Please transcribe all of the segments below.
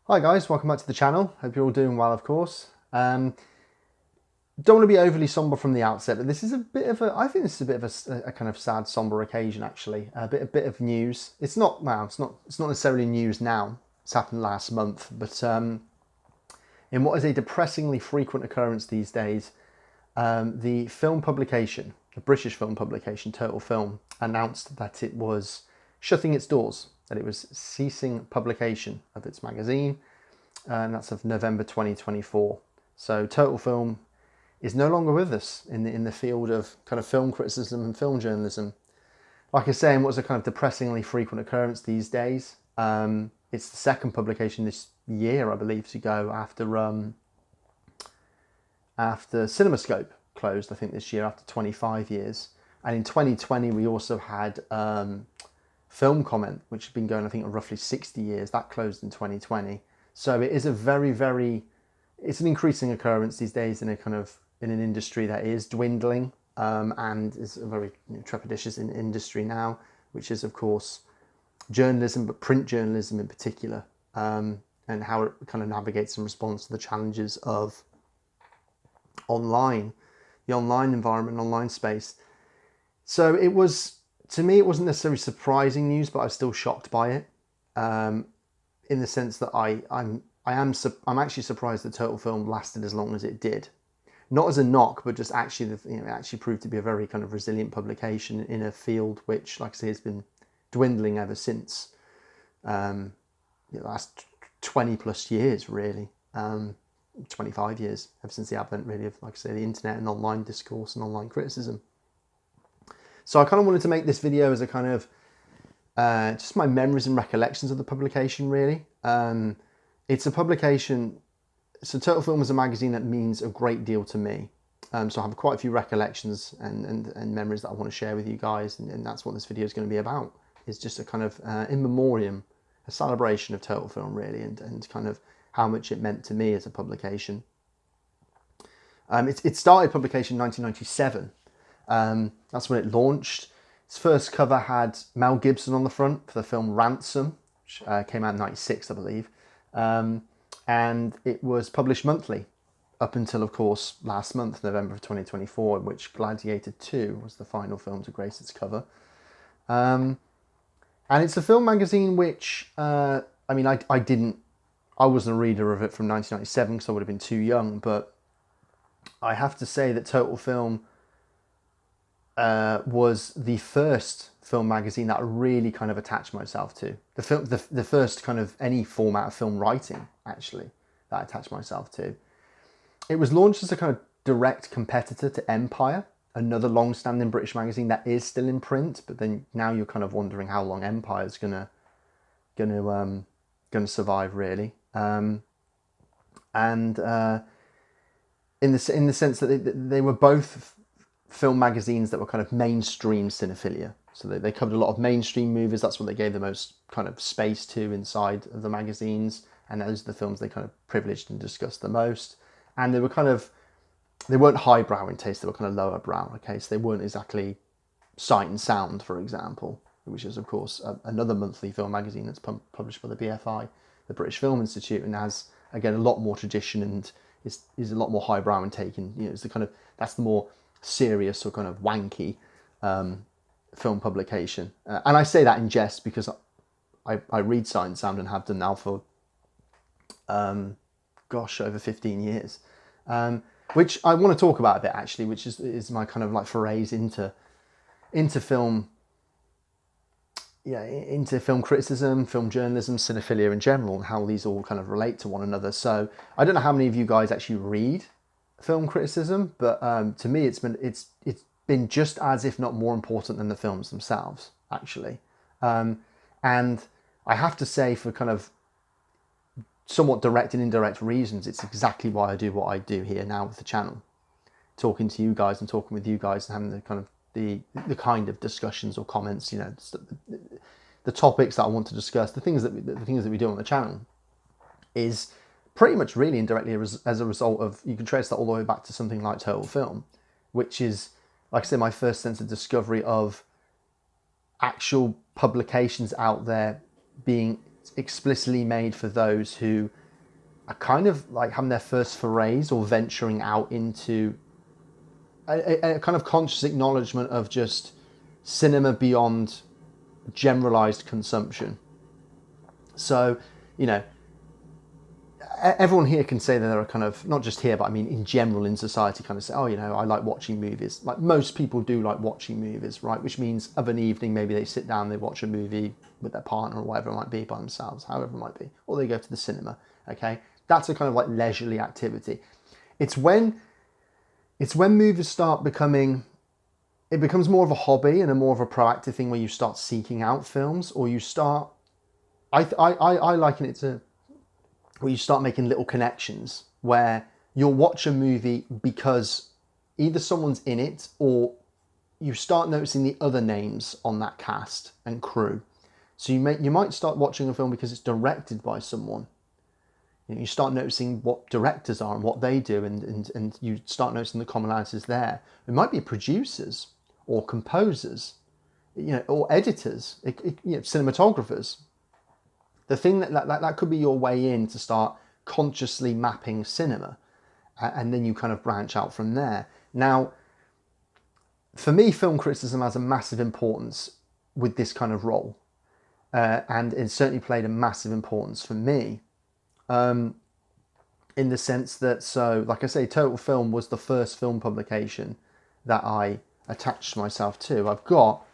Hi guys, welcome back to the channel. Hope you're all doing well, of course. Don't want to be overly somber from the outset, but this is a bit of I think this is a bit of a kind of sad, somber occasion actually. A bit of news. It's not necessarily news now. It's happened last month, but in what is a depressingly frequent occurrence these days, the film publication, the British film publication, Total Film, announced that it was shutting its doors, that it was ceasing publication of its magazine, and that's of November 2024. So Total Film is no longer with us in the field of kind of film criticism and film journalism. Like I say, in what's a kind of depressingly frequent occurrence these days, it's the second publication this year, I believe, to go after CinemaScope closed, I think this year after 25 years. And in 2020, we also had Film Comment, which has been going, I think, roughly 60 years. That closed in 2020. So it is a it's an increasing occurrence these days in an industry that is dwindling and is a very trepidatious industry now, which is, of course, journalism, but print journalism in particular, and how it kind of navigates and responds to the challenges of the online environment, online space. So to me, it wasn't necessarily surprising news, but I was still shocked by it, in the sense that I'm actually surprised that Total Film lasted as long as it did. Not as a knock, but just actually, it actually proved to be a very kind of resilient publication in a field which, like I say, has been dwindling ever since the last 20 plus years, really. 25 years, ever since the advent, really, of, like I say, the internet and online discourse and online criticism. So I kind of wanted to make this video as a kind of just my memories and recollections of the publication, really. It's a publication, so Total Film is a magazine that means a great deal to me. So I have quite a few recollections and memories that I want to share with you guys, and that's what this video is going to be about. It's just a kind of in memoriam, a celebration of Total Film, really, and kind of how much it meant to me as a publication. It started publication in 1997. That's when it launched. Its first cover had Mel Gibson on the front for the film Ransom, which came out in 96, I believe. And it was published monthly up until, of course, last month, November of 2024, in which Gladiator 2 was the final film to grace its cover. And it's a film magazine which, I wasn't a reader of it from 1997 because I would have been too young, but I have to say that Total Film was the first film magazine that I really kind of attached myself to. The first kind of any format of film writing, actually, that I attached myself to. It was launched as a kind of direct competitor to Empire, another long-standing British magazine that is still in print, but then now you're kind of wondering how long Empire's gonna survive, really. In the sense that they were both film magazines that were kind of mainstream cinephilia. So they covered a lot of mainstream movies. That's what they gave the most kind of space to inside of the magazines. And those are the films they kind of privileged and discussed the most. And they weren't highbrow in taste. They were kind of lower brow. Okay, so they weren't exactly Sight and Sound, for example, which is, of course, another monthly film magazine that's published by the BFI, the British Film Institute, and has, again, a lot more tradition and is a lot more highbrow in taking. It's that's the more serious or kind of wanky film publication. And I say that in jest because I read Sight and Sound and have done now for, over 15 years. Which I want to talk about a bit, actually, which is my kind of like forays into film, into film criticism, film journalism, cinephilia in general, and how these all kind of relate to one another. So I don't know how many of you guys actually read film criticism, but to me it's been just as, if not more important than the films themselves, actually. And I have to say, for kind of somewhat direct and indirect reasons, it's exactly why I do what I do here now with the channel, talking to you guys and talking with you guys and having the kind of discussions or comments, the topics that I want to discuss, the things that we do on the channel, is pretty much really indirectly as a result of, you can trace that all the way back to something like Total Film, which is, like I said, my first sense of discovery of actual publications out there being explicitly made for those who are kind of like having their first forays or venturing out into a kind of conscious acknowledgement of just cinema beyond generalized consumption. So, you know, everyone here can say that there are kind of, not just here, but I mean in general in society, kind of say, oh, you know, I like watching movies. Like most people do like watching movies, right? Which means of an evening, maybe they sit down, they watch a movie with their partner or whatever it might be, by themselves, however it might be, or they go to the cinema. Okay, that's a kind of like leisurely activity. It's when movies start becoming, it becomes more of a hobby and a more of a proactive thing where you start seeking out films, or you start, I liken it to where you start making little connections where you'll watch a movie because either someone's in it or you start noticing the other names on that cast and crew. So you might start watching a film because it's directed by someone. You start noticing what directors are and what they do, and you start noticing the commonalities there. It might be producers or composers, or editors, cinematographers. The thing that could be your way in to start consciously mapping cinema, and then you kind of branch out from there. Now, for me, film criticism has a massive importance with this kind of role, and it certainly played a massive importance for me. In the sense that, so like I say, Total Film was the first film publication that I attached myself to. I've got,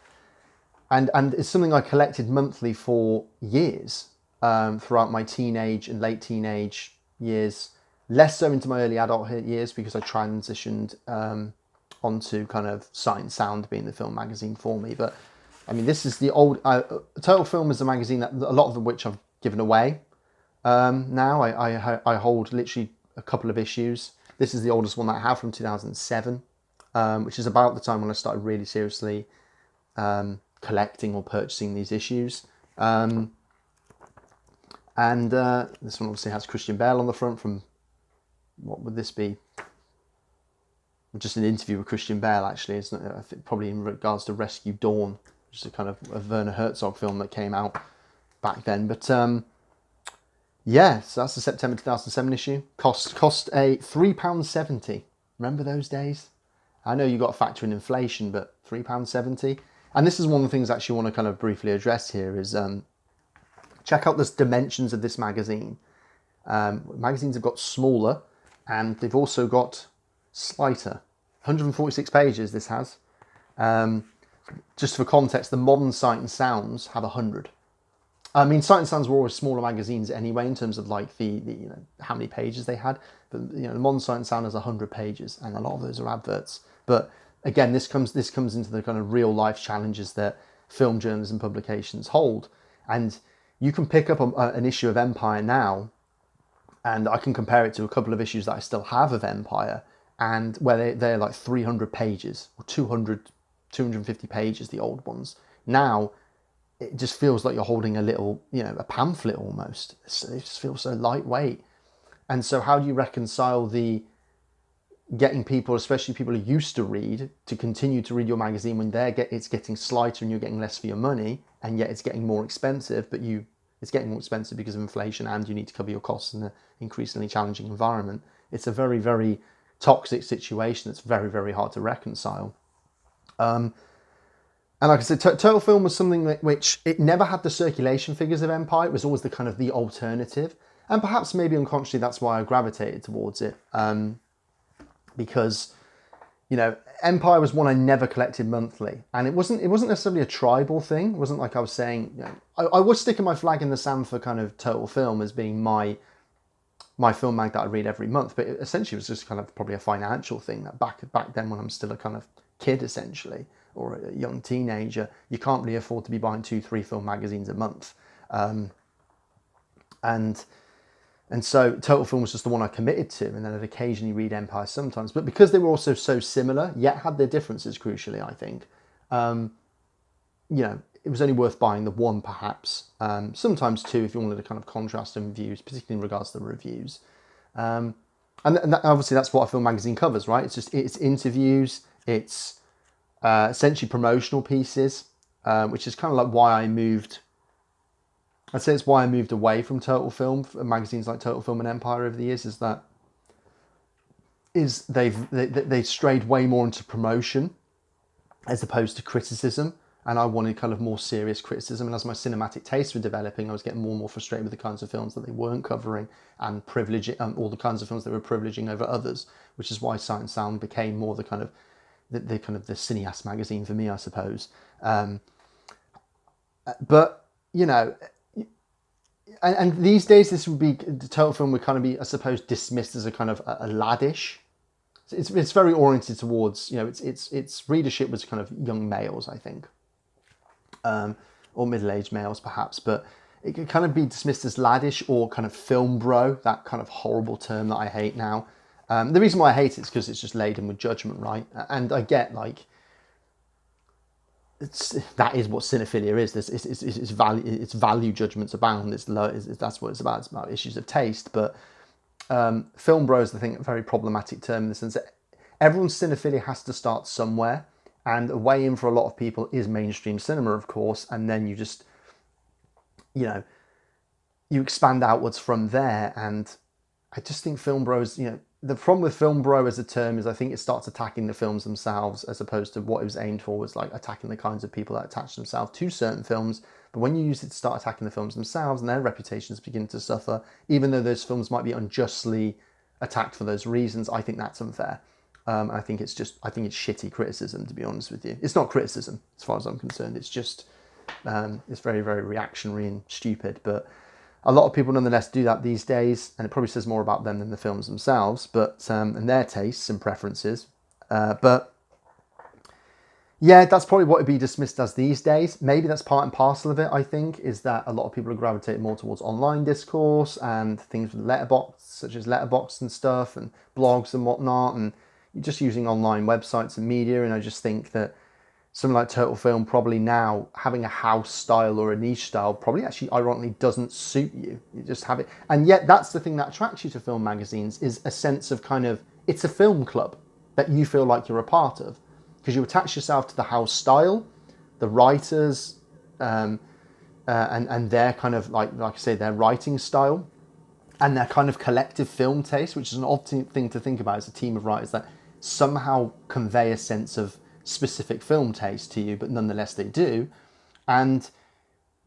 and it's something I collected monthly for years, throughout my teenage and late teenage years, less so into my early adulthood years because I transitioned onto kind of Sight and Sound being the film magazine for me. But I mean, this is the old, Total Film is a magazine that a lot of which I've given away. Now I hold literally a couple of issues. This is the oldest one that I have from 2007, which is about the time when I started really seriously collecting or purchasing these issues. And this one obviously has Christian Bale on the front from, what would this be? Just an interview with Christian Bale, actually. It's not, I think probably in regards to Rescue Dawn, which is a kind of a Werner Herzog film that came out back then. But yeah, so that's the September 2007 issue. Cost a £3.70. Remember those days? I know you got to factor in inflation, but £3.70. And this is one of the things I actually want to kind of briefly address here is check out the dimensions of this magazine. Magazines have got smaller, and they've also got slighter. 146 pages this has. Just for context, the modern Sight and Sounds have 100. I mean, Sight and Sounds were always smaller magazines anyway in terms of like the how many pages they had. But the modern Sight and Sound has 100 pages, and a lot of those are adverts. But again, this comes into the kind of real life challenges that film journalism publications hold. And you can pick up an issue of Empire now, and I can compare it to a couple of issues that I still have of Empire, and where they're like 300 pages or 250 pages, the old ones. Now, it just feels like you're holding a little, a pamphlet almost. It just feels so lightweight. And so how do you reconcile getting people, especially people who used to read, to continue to read your magazine when it's getting slighter and you're getting less for your money, and yet it's getting more expensive, but it's getting more expensive because of inflation and you need to cover your costs in an increasingly challenging environment. It's a very, very toxic situation that's very, very hard to reconcile. And like I said, Total Film was something which it never had the circulation figures of Empire. It was always the alternative. And perhaps maybe unconsciously that's why I gravitated towards it. Because, Empire was one I never collected monthly. And it wasn't necessarily a tribal thing. It wasn't like I was saying, I was sticking my flag in the sand for kind of Total Film as being my film mag that I read every month. But it essentially was just kind of probably a financial thing that back then when I'm still a kind of kid essentially, or a young teenager, you can't really afford to be buying 2-3 film magazines a month. And so Total Film was just the one I committed to, and then I'd occasionally read Empire sometimes. But because they were also so similar, yet had their differences crucially, I think, it was only worth buying the one perhaps, sometimes two if you wanted to kind of contrast in views, particularly in regards to the reviews. And obviously that's what a film magazine covers, right? It's interviews, it's essentially promotional pieces, which is kind of like why I moved I'd say it's why I moved away from Total Film, magazines like Total Film and Empire over the years, they strayed way more into promotion as opposed to criticism. And I wanted kind of more serious criticism. And as my cinematic tastes were developing, I was getting more and more frustrated with the kinds of films that they weren't covering and privileging, all the kinds of films they were privileging over others, which is why Sight and Sound became more the kind of the cineast magazine for me, I suppose. But you know, and these days this would be, the Total Film would kind of be, I suppose, dismissed as a kind of a laddish. It's very oriented towards, you know, its readership was kind of young males, I think. Or middle-aged males perhaps, but it could kind of be dismissed as laddish or kind of film bro, that kind of horrible term that I hate now. The reason why I hate it is because it's just laden with judgment, right? And I get, like, that is what cinephilia is. It's value judgments abound. That's what it's about. It's about issues of taste. But film bro is, I think, a very problematic term in the sense that everyone's cinephilia has to start somewhere. And a way in for a lot of people is mainstream cinema, of course, and then you just, you know, you expand outwards from there. And I just think film bros, you know, the problem with film bro as a term is I think it starts attacking the films themselves as opposed to what it was aimed for, was like attacking the kinds of people that attach themselves to certain films. But when you use it to start attacking the films themselves and their reputations begin to suffer, even though those films might be unjustly attacked for those reasons, I think that's unfair. I think it's shitty criticism, to be honest with you. It's not criticism, as far as I'm concerned. It's just, it's very, very reactionary and stupid. But a lot of people nonetheless do that these days, and it probably says more about them than the films themselves, but and their tastes and preferences. But yeah, that's probably what it'd be dismissed as these days. Maybe that's part and parcel of it, I think, is that a lot of people are gravitating more towards online discourse and things with letterbox, such as letterbox and stuff, and blogs and whatnot, and just using online websites and media. And I just think that something like Total Film probably now having a house style or a niche style probably actually ironically doesn't suit you. You just have it. And yet that's the thing that attracts you to film magazines, is a sense of kind of, it's a film club that you feel like you're a part of, because you attach yourself to the house style, the writers, and their kind of like I say, their writing style and their kind of collective film taste, which is an odd thing to think about as a team of writers that somehow convey a sense of specific film taste to you, but nonetheless they do. And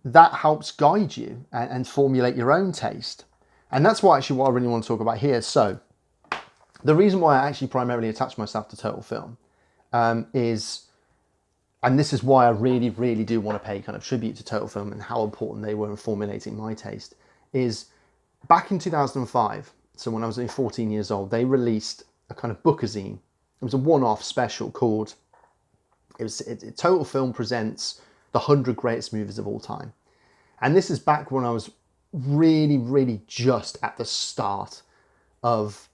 that helps guide you and formulate your own taste. And that's what I really want to talk about here. So the reason why I actually primarily attach myself to Total Film is, and this is why I really, really do want to pay kind of tribute to Total Film and how important they were in formulating my taste, is back in 2005, so when I was only 14 years old, they released a kind of bookazine. It was a one-off special called, Total Film presents the 100 greatest movies of all time. And this is back when I was really, really just at the start of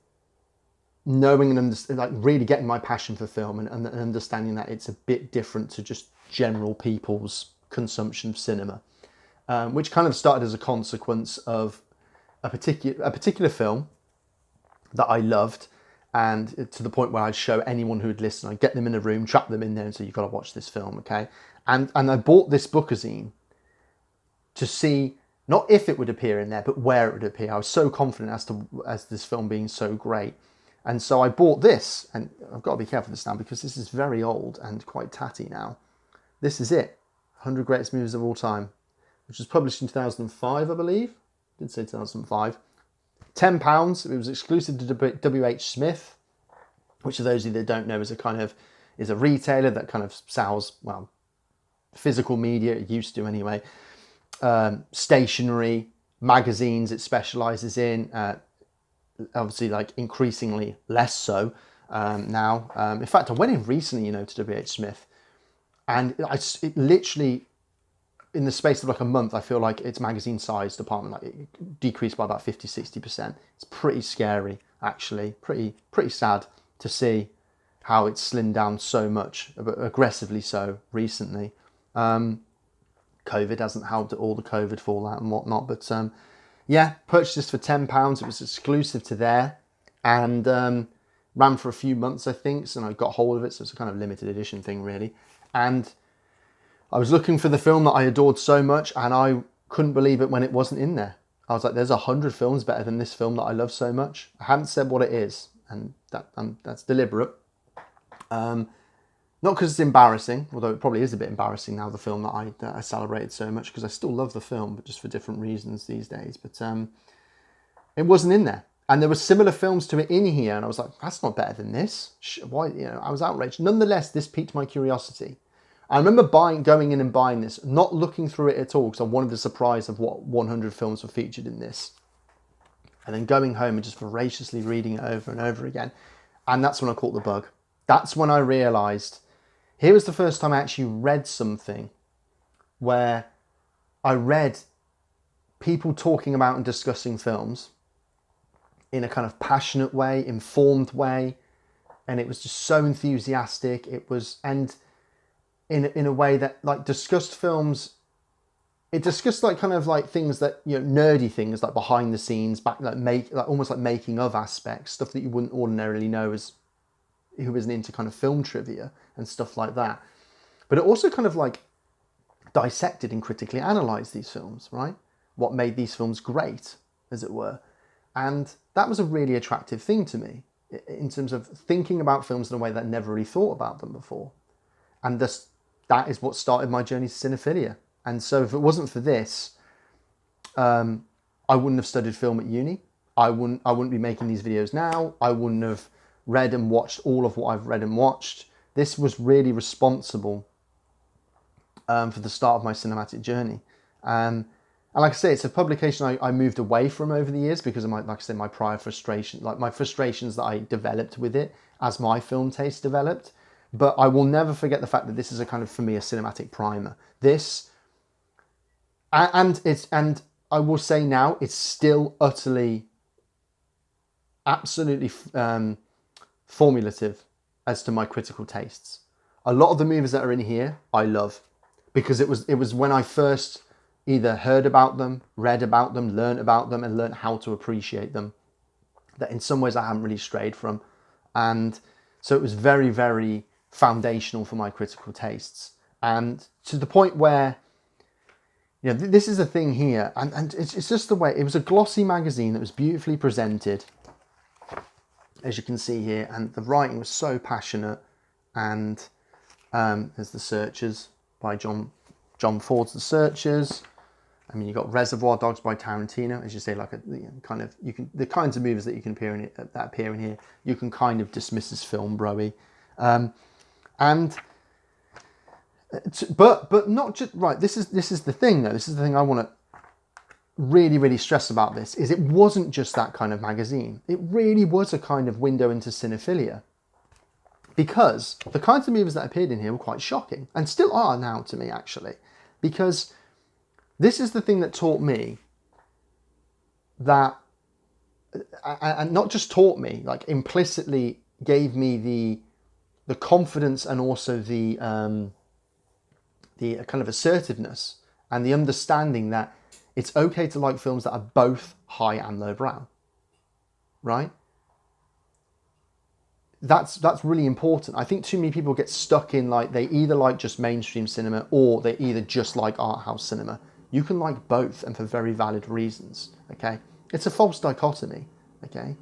knowing and like really getting my passion for film and understanding that it's a bit different to just general people's consumption of cinema, which kind of started as a consequence of a particular film that I loved, and to the point where I'd show anyone who would listen, I'd get them in a room, trap them in there and say, you've got to watch this film, okay? And I bought this bookazine to see not if it would appear in there, but where it would appear. I was so confident as this film being so great. And so I bought this, and I've got to be careful with this now because this is very old and quite tatty now. This is it, 100 Greatest Movies of All Time, which was published in 2005, I believe. I did say 2005. £10. It was exclusive to W.H. Smith, which for those of you that don't know is a retailer that kind of sells, well, physical media. It used to anyway. Stationery, magazines it specialises in. Obviously, like increasingly less so now. In fact, I went in recently, to W.H. Smith, and it literally, in the space of like a month, I feel like its magazine size department it decreased by about 50-60%. It's pretty scary, actually. Pretty sad to see how it's slimmed down so much, but aggressively so recently. COVID hasn't helped at all, the COVID fallout and whatnot, but yeah, purchased this for £10. It was exclusive to there, and ran for a few months, I think. So I got hold of it. So it's a kind of limited edition thing, really. And I was looking for the film that I adored so much, and couldn't believe it when it wasn't in there. I was like, there's 100 films better than this film that I love so much. I haven't said what it is, and that's deliberate. Not because it's embarrassing, although it probably is a bit embarrassing now, the film that I celebrated so much, because I still love the film, but just for different reasons these days. But it wasn't in there. And there were similar films to it in here, and I was like, that's not better than this. Why? I was outraged. Nonetheless, this piqued my curiosity. I remember going in and buying this, not looking through it at all, because I wanted the surprise of what 100 films were featured in this. And then going home and just voraciously reading it over and over again. And that's when I caught the bug. That's when I realised, here was the first time I actually read something where I read people talking about and discussing films in a kind of passionate way, informed way, and it was just so enthusiastic. It was, and in a way that like discussed films. It discussed like kind of like things that, nerdy things like behind the scenes, almost like making of aspects, stuff that you wouldn't ordinarily know as who isn't into kind of film trivia and stuff like that. But it also kind of like dissected and critically analysed these films, right? What made these films great, as it were. And that was a really attractive thing to me in terms of thinking about films in a way that I never really thought about them before. And that is what started my journey to cinephilia. And so if it wasn't for this, I wouldn't have studied film at uni. I wouldn't be making these videos now. I wouldn't have read and watched all of what I've read and watched. This was really responsible for the start of my cinematic journey. And like I say, it's a publication I moved away from over the years because of my prior frustration, like my frustrations that I developed with it as my film taste developed. But I will never forget the fact that this is a kind of, for me, a cinematic primer. This, and I will say now, it's still utterly, absolutely formulative as to my critical tastes. A lot of the movies that are in here, I love, because it was when I first either heard about them, read about them, learned about them, and learned how to appreciate them, that in some ways I haven't really strayed from. And so it was very, very foundational for my critical tastes. And to the point where, this is a thing here, and it's just the way, it was a glossy magazine that was beautifully presented, as you can see here, and the writing was so passionate. And there's The Searchers by John Ford's The Searchers. I mean, you've got Reservoir Dogs by Tarantino, as you say, like the kinds of movies that you can appear in here, you can kind of dismiss as film broy, but not just right. This is the thing though. This is the thing I want to really, really stress about. This is, it wasn't just that kind of magazine. It really was a kind of window into cinephilia, because the kinds of movies that appeared in here were quite shocking, and still are now to me, actually, because this is the thing that taught me that, and not just taught me, like implicitly gave me the confidence and also the kind of assertiveness and the understanding that it's okay to like films that are both high and lowbrow, right? That's really important. I think too many people get stuck in like they either like just mainstream cinema or they either just like art house cinema. You can like both, and for very valid reasons. Okay, it's a false dichotomy. Okay,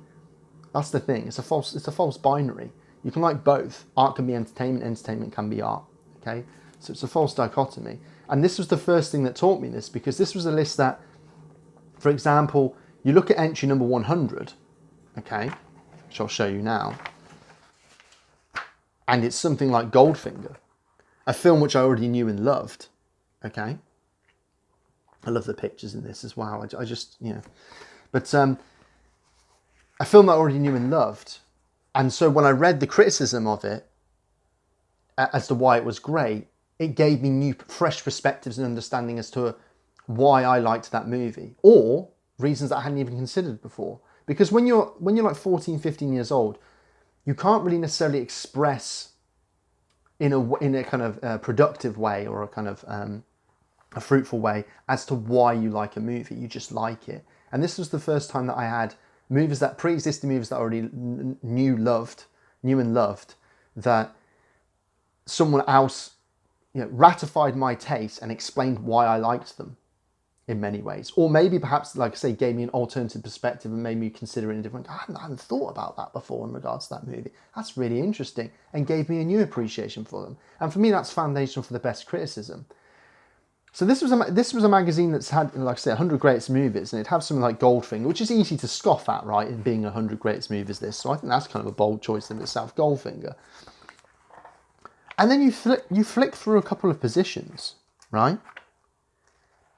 that's the thing. It's a false binary. You can like both. Art can be entertainment. Entertainment can be art. Okay, so it's a false dichotomy. And this was the first thing that taught me this, because this was a list that, for example, you look at entry number 100. Okay, which I'll show you now. And it's something like Goldfinger, a film which I already knew and loved. Okay, I love the pictures in this as well. I just, but a film that I already knew and loved. And so when I read the criticism of it as to why it was great, it gave me new, fresh perspectives and understanding as to why I liked that movie, or reasons that I hadn't even considered before. Because when you're like 14, 15 years old, you can't really necessarily express in a kind of productive way or a kind of a fruitful way as to why you like a movie. You just like it. And this was the first time that I had pre-existing movies that I already knew and loved, that someone else ratified my taste and explained why I liked them in many ways. Or maybe perhaps, like I say, gave me an alternative perspective and made me consider it in a different... I hadn't thought about that before in regards to that movie. That's really interesting, and gave me a new appreciation for them. And for me, that's foundational for the best criticism. So this was a magazine that's had, like I say, 100 greatest movies, and it'd have something like Goldfinger, which is easy to scoff at, right, in being 100 greatest movies this. So I think that's kind of a bold choice in itself, Goldfinger. And then you flick through a couple of positions, right?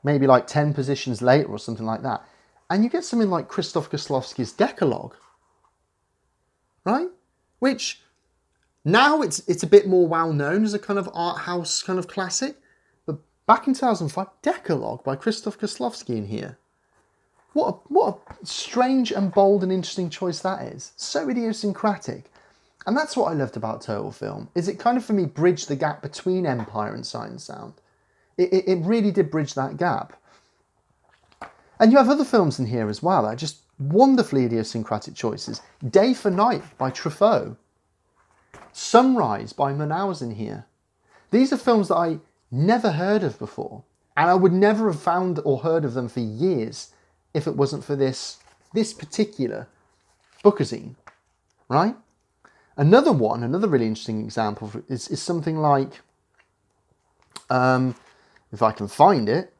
Maybe like 10 positions later or something like that. And you get something like Krzysztof Kieślowski's Decalogue, right? Which now it's a bit more well known as a kind of art house kind of classic. But back in 2005, Decalogue by Krzysztof Kieślowski in here. What a strange and bold and interesting choice that is. So idiosyncratic. And that's what I loved about Total Film, is it kind of, for me, bridged the gap between Empire and Sight and Sound. It really did bridge that gap. And you have other films in here as well that are just wonderfully idiosyncratic choices. Day for Night by Truffaut. Sunrise by Murnau's in here. These are films that I never heard of before. And I would never have found or heard of them for years if it wasn't for this particular bookazine, right? Another really interesting example is something like... if I can find it,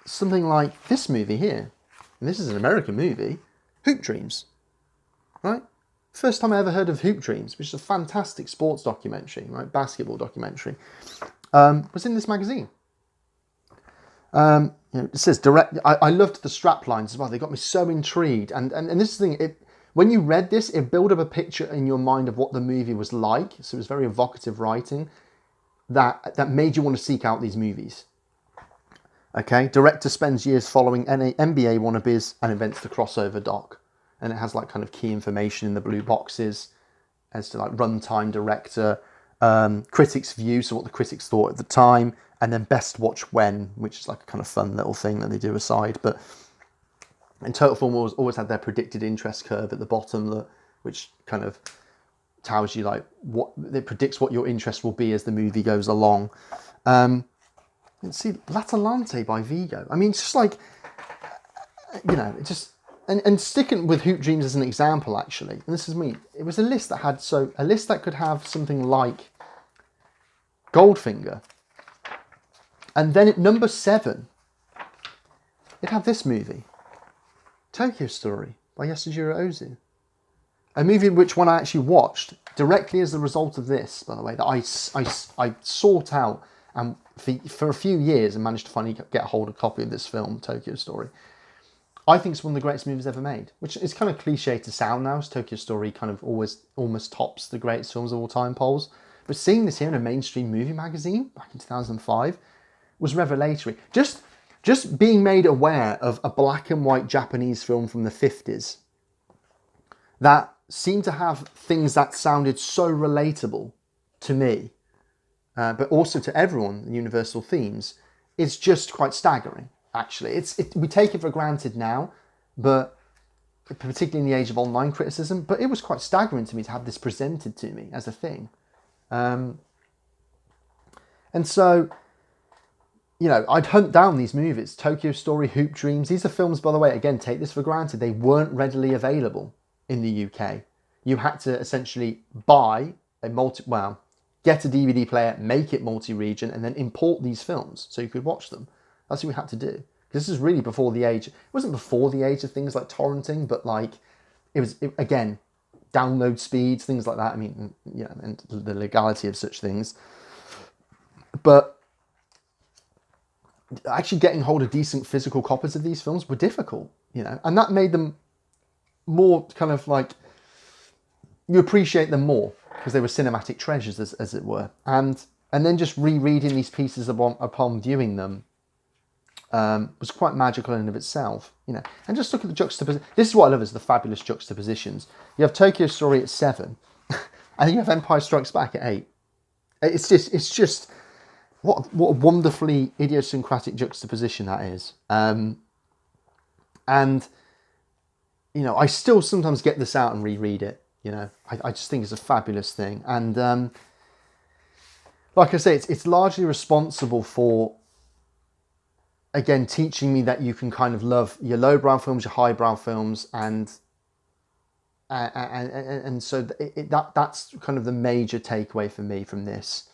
something like this movie here. And this is an American movie, Hoop Dreams, right? First time I ever heard of Hoop Dreams, which is a fantastic sports documentary, right? Basketball documentary, was in this magazine. It says direct. I loved the strap lines as well. They got me so intrigued. And this is the thing, when you read this, it built up a picture in your mind of what the movie was like. So it was very evocative writing. That made you want to seek out these movies. Okay, director spends years following NBA wannabes and invents the crossover doc, and it has like kind of key information in the blue boxes as to like runtime, director, critics' view, so what the critics thought at the time, and then best watch when, which is like a kind of fun little thing that they do aside. But and Total Film always had their predicted interest curve at the bottom, which kind of tells you like what it predicts what your interest will be as the movie goes along. Let's see, L'Atalante by Vigo. I mean, it's just like, you know, it just and sticking with Hoop Dreams as an example, actually. And this is me. It was a list that could have something like Goldfinger, and then at number 7, it'd have this movie, Tokyo Story by Yasujiro Ozu. A movie which one I actually watched directly as a result of this, by the way, that I sought out and for a few years and managed to finally get a hold of a copy of this film, Tokyo Story. I think it's one of the greatest movies ever made, which is kind of cliche to sound now, as Tokyo Story kind of almost tops the greatest films of all time polls. But seeing this here in a mainstream movie magazine back in 2005 was revelatory. Just being made aware of a black and white Japanese film from the 50s that seemed to have things that sounded so relatable to me, but also to everyone, universal themes, is just quite staggering, actually. We take it for granted now, but particularly in the age of online criticism, but it was quite staggering to me to have this presented to me as a thing. And so, you know, I'd hunt down these movies, Tokyo Story, Hoop Dreams. These are films, by the way, again, take this for granted, they weren't readily available in the UK. You had to essentially buy get a DVD player, make it multi-region, and then import these films so you could watch them. That's what we had to do. Because this is really before the age... It wasn't before the age of things like torrenting, but like... Again, download speeds, things like that. I mean, yeah, and the legality of such things. But actually getting hold of decent physical copies of these films were difficult, you know. And that made them more kind of like... You appreciate them more because they were cinematic treasures, as it were. And then just rereading these pieces upon viewing them was quite magical in and of itself, you know. And just look at the juxtaposition. This is what I love, is the fabulous juxtapositions. You have Tokyo Story at 7, and you have Empire Strikes Back at 8. It's just what a wonderfully idiosyncratic juxtaposition that is. And you know, I still sometimes get this out and reread it. You know, I just think it's a fabulous thing. And like I say, it's largely responsible for again, teaching me that you can kind of love your lowbrow films, your highbrow films, and so that's kind of the major takeaway for me from this,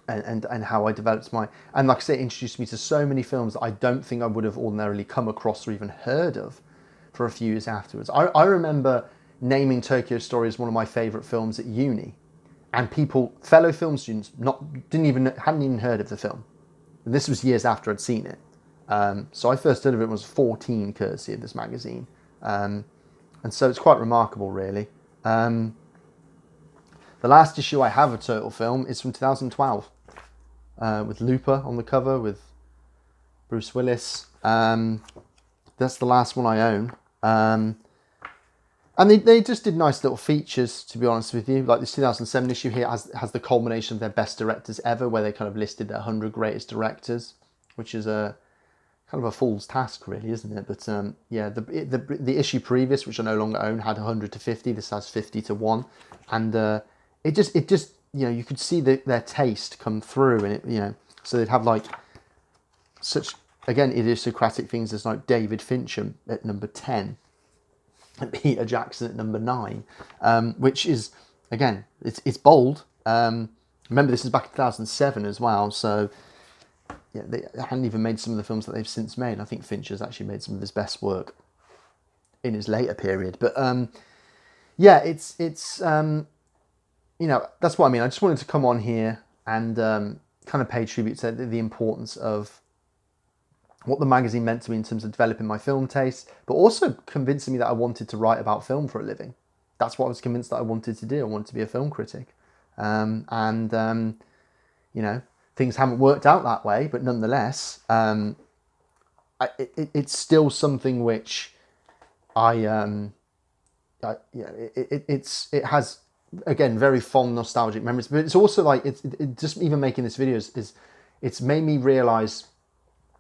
and how I developed and like I say, it introduced me to so many films that I don't think I would have ordinarily come across or even heard of for a few years afterwards. I remember naming Tokyo Story as one of my favourite films at uni, and fellow film students, hadn't even heard of the film. And this was years after I'd seen it. So I first heard of it when I was 14, courtesy of this magazine. And so it's quite remarkable, really. The last issue I have of Total Film is from 2012, with Looper on the cover, with Bruce Willis. That's the last one I own. And they just did nice little features, to be honest with you. Like this 2007 issue here has the culmination of their best directors ever, where they kind of listed their 100 greatest directors, which is a kind of a fool's task, really, isn't it? But yeah, the issue previous, which I no longer own, had 100 to 50. This has 50 to 1, and it just you could see their taste come through, and it so they'd have like such, again, idiosyncratic things as like David Fincher at number 10. And Peter Jackson at number 9, which is, again, it's bold. Remember, this is back in 2007 as well, so yeah, they hadn't even made some of the films that they've since made. I think Fincher's actually made some of his best work in his later period. But yeah, it's that's what I mean. I just wanted to come on here and kind of pay tribute to the importance of what the magazine meant to me in terms of developing my film taste, but also convincing me that I wanted to write about film for a living. That's what I was convinced that I wanted to do. I wanted to be a film critic. Things haven't worked out that way, but nonetheless, it's still something which it has, again, very fond nostalgic memories, but it's also like, it just even making this video it's made me realise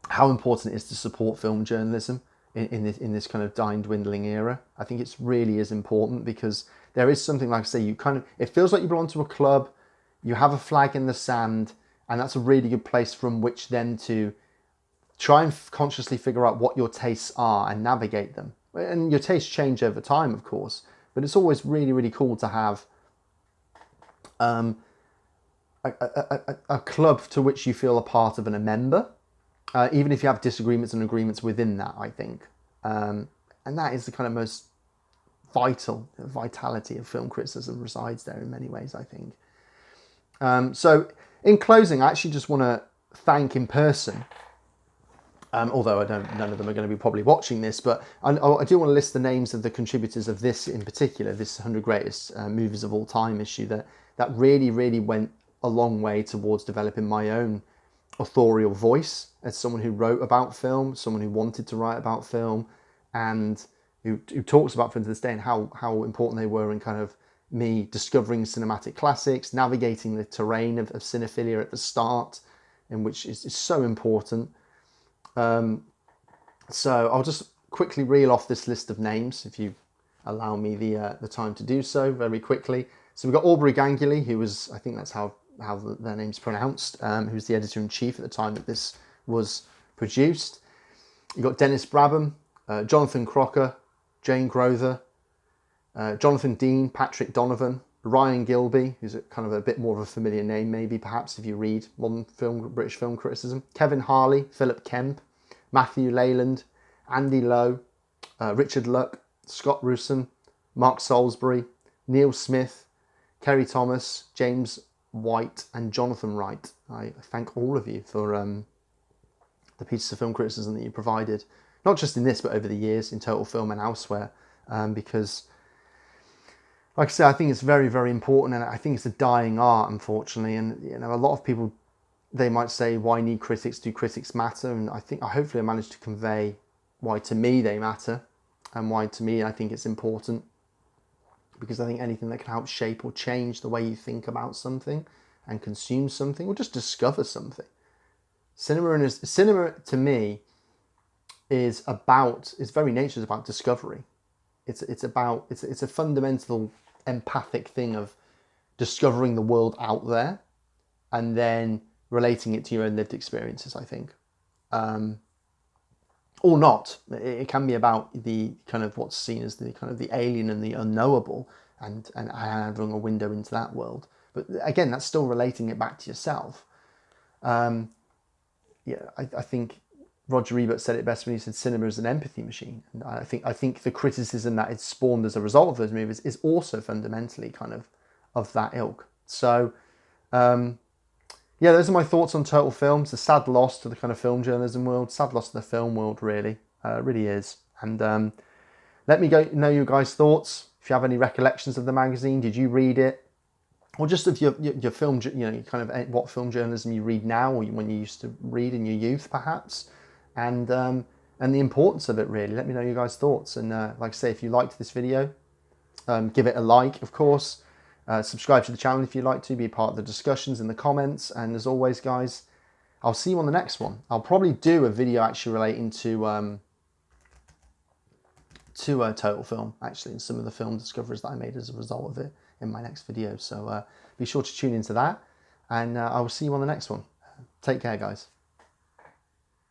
how important it is to support film journalism in this kind of dying, dwindling era. I think it's really is important, because there is something, like I say, it feels like you belong to a club, you have a flag in the sand, and that's a really good place from which then to try and consciously figure out what your tastes are and navigate them. And your tastes change over time, of course, but it's always really, really cool to have a club to which you feel a part of and a member. Even if you have disagreements and agreements within that, I think. And that is the kind of most vitality of film criticism resides there in many ways, I think. So in closing, I actually just want to thank in person, although none of them are going to be probably watching this, but I do want to list the names of the contributors of this in particular, this 100 Greatest Movies of All Time issue, that really, really went a long way towards developing my own authorial voice as someone who wrote about film, someone who wanted to write about film, and who talks about film to this day, and how important they were in kind of me discovering cinematic classics, navigating the terrain of cinephilia at the start, and which is so important. So I'll just quickly reel off this list of names, if you allow me the time to do so very quickly. So we've got Aubrey Ganguly, who was, I think that's how their name's pronounced, who's the editor-in-chief at the time that this was produced. You've got Dennis Brabham, Jonathan Crocker, Jane Grother, Jonathan Dean, Patrick Donovan, Ryan Gilby, who's kind of a bit more of a familiar name maybe, perhaps, if you read modern British film criticism, Kevin Harley, Philip Kemp, Matthew Leyland, Andy Lowe, Richard Luck, Scott Rusin, Mark Salisbury, Neil Smith, Kerry Thomas, James White, and Jonathan Wright. I thank all of you for the pieces of film criticism that you provided, not just in this, but over the years in Total Film and elsewhere, because, like I say, I think it's very, very important, and I think it's a dying art, unfortunately. And a lot of people, they might say, why need critics? Do critics matter? And I think hopefully I managed to convey why to me they matter, and why to me I think it's important, because I think anything that can help shape or change the way you think about something and consume something, or just discover something. Cinema to me is about, its very nature is about discovery. It's a fundamental empathic thing of discovering the world out there and then relating it to your own lived experiences, I think. or not. It can be about the kind of what's seen as the kind of the alien and the unknowable, and having a window into that world. But again, that's still relating it back to yourself. Yeah, I think Roger Ebert said it best when he said cinema is an empathy machine. And I think the criticism that it's spawned as a result of those movies is also fundamentally kind of that ilk. So yeah, those are my thoughts on Total Films. A sad loss to the kind of film journalism world, sad loss to the film world, really. It really is. And let me know your guys' thoughts. If you have any recollections of the magazine, did you read it? Or just of your film, kind of what film journalism you read now, or when you used to read in your youth, perhaps, and the importance of it, really. Let me know your guys' thoughts. And like I say, if you liked this video, give it a like, of course. Subscribe to the channel if you'd like to be part of the discussions in the comments. And as always, guys, I'll see you on the next one. I'll probably do a video actually relating to Total Film, actually, and some of the film discoveries that I made as a result of it in my next video. So be sure to tune into that, and I will see you on the next one. Take care, guys.